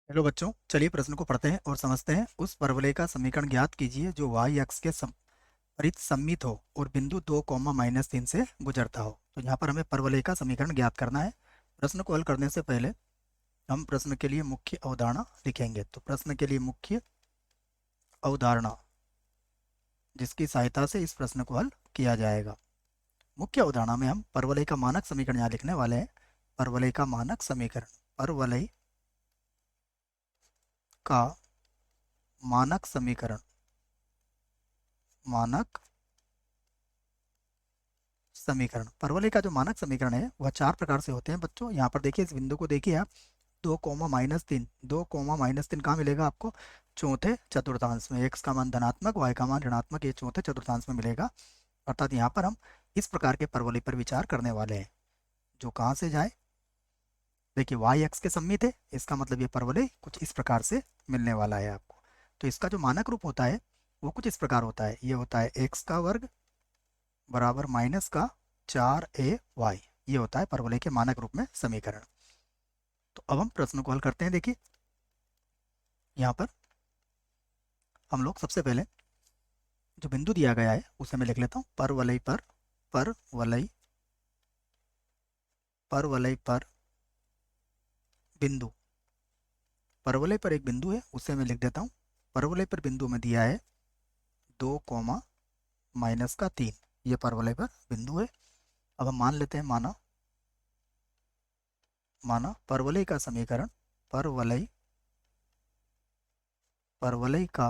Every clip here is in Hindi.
हेलो बच्चों, चलिए प्रश्न को पढ़ते हैं और समझते हैं। उस परवलय का समीकरण ज्ञात कीजिए जो y अक्ष के परिसम्मित हो और बिंदु 2, -3 से गुजरता हो। तो यहाँ पर हमें परवलय का समीकरण ज्ञात करना है। प्रश्न को हल करने से पहले हम प्रश्न के लिए मुख्य अवधारणा लिखेंगे। तो प्रश्न के लिए मुख्य अवधारणा जिसकी सहायता से इस प्रश्न को हल किया जाएगा। मुख्य अवधारणा में हम परवलय का मानक समीकरण यहाँ लिखने वाले हैं। परवलय का मानक समीकरण, परवलय का मानक समीकरण, मानक समीकरण। परवलय का जो मानक समीकरण है वह चार प्रकार से होते हैं बच्चों। यहाँ पर देखिए, इस बिंदु को देखिए आप, 2, -3। 2, -3 कहाँ मिलेगा आपको? चौथे चतुर्थांश में। x का मान धनात्मक, y का मान ऋणात्मक, ये चौथे चतुर्थांश में मिलेगा। अर्थात यहाँ पर हम इस प्रकार के परवलय पर विचार करने वाले हैं जो कहाँ से जाए। देखिए, y x के सम्मित है, इसका मतलब ये परवलय कुछ इस प्रकार से मिलने वाला है आपको। तो इसका जो मानक रूप होता है वो कुछ इस प्रकार होता है। ये होता है x का वर्ग बराबर माइनस का 4ay। ये होता है परवलय के मानक रूप में समीकरण। तो अब हम प्रश्न को हल करते हैं। देखिए, यहाँ पर हम लोग सबसे पहले जो बिंदु दिया गया है उसे मैं लिख लेता हूँ। परवलय पर, परवलय परवलय पर बिंदु, परवलय पर एक बिंदु है उसे मैं लिख देता हूँ। परवलय पर बिंदु में दिया है 2, -3। ये परवलय पर बिंदु है। अब हम मान लेते हैं, माना माना परवलय का समीकरण, परवलय परवलय का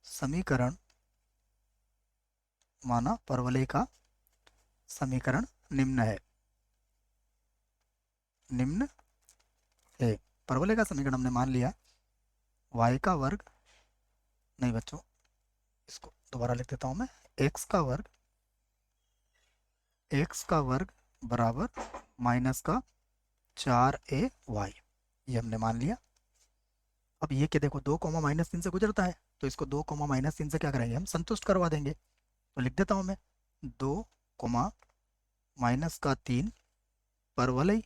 समीकरण, माना परवलय का समीकरण निम्न है। निम्न है। परवलय का समीकरण हमने मान लिया, y का वर्ग, नहीं बच्चों, इसको दोबारा लिख देता हूं मैं। x का वर्ग बराबर माइनस का 4ay, ये हमने मान लिया। अब ये क्या, देखो 2, -3 से गुजरता है, तो इसको 2, -3 से क्या करेंगे, हम संतुष्ट करवा देंगे। तो लिख देता हूं मैं 2, -3 परवलय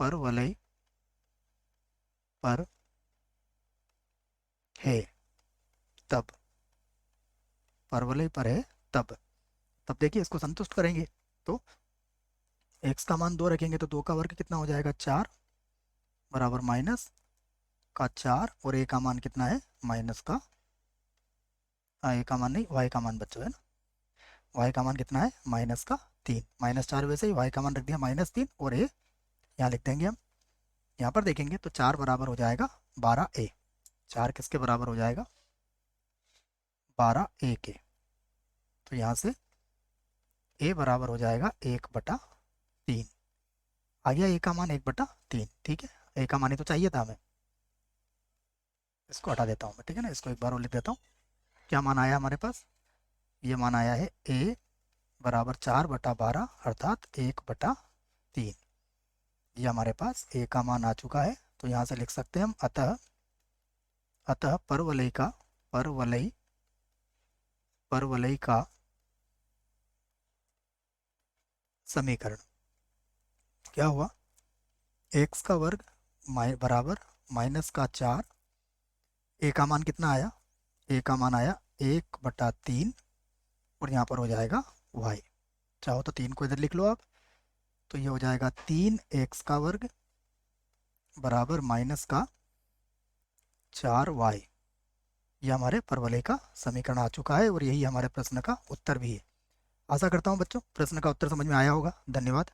परवलय पर है तब, परवलय पर है तब। तब देखिए, इसको संतुष्ट करेंगे तो x का मान 2 रखेंगे तो 2 का वर्ग कितना हो जाएगा, 4 बराबर माइनस का 4, और a का मान कितना है, माइनस का, a का मान नहीं, y का मान बच्चों है ना। y का मान कितना है, -3। -4 वैसे ही y का मान रख दिया -3, और a यहाँ लिख देंगे हम। यहाँ पर देखेंगे तो 4 बराबर हो जाएगा 12a। 4 किसके बराबर हो जाएगा, 12a के। तो यहाँ से a बराबर हो जाएगा 1/3। आ गया a का मान 1/3। ठीक है, a का मान ही तो चाहिए था हमें। इसको हटा देता हूँ मैं, ठीक है ना। इसको एक बार और लिख देता हूँ। क्या मान आया हमारे पास? ये मान आया है a बराबर 4/12 अर्थात 1/3। ये हमारे पास a का मान आ चुका है। तो यहाँ से लिख सकते हैं हम, अतः अतः परवलय का परवलय परवलय का समीकरण क्या हुआ, x का वर्ग बराबर माइनस का 4। a का मान कितना आया, a का मान आया 1/3, और यहाँ पर हो जाएगा y। चाहो तो 3 को इधर लिख लो आप। तो ये हो जाएगा 3x का वर्ग बराबर माइनस का 4y। ये हमारे परवलय का समीकरण आ चुका है और यही हमारे प्रश्न का उत्तर भी है। आशा करता हूँ बच्चों प्रश्न का उत्तर समझ में आया होगा। धन्यवाद।